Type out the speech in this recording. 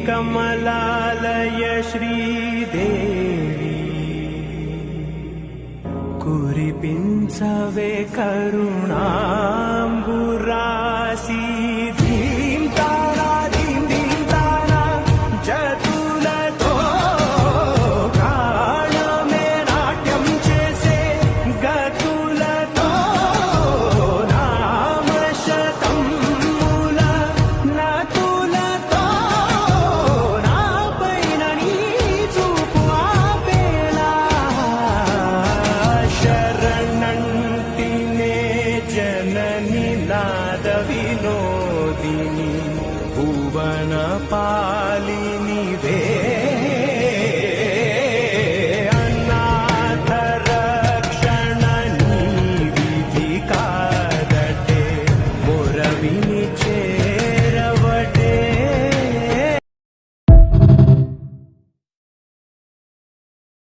कमलालय श्रीदेवी कुरिपिंचवे करुणांबुरासी धीं तारा जतुलतो काळमे नाट्यं చేసే గతులతో నామశతం మూల నతులతో నాపైన నీ చూపు ఆపేలా శరణంటినే జనని నాద వినోదిని భువన పాలిని వే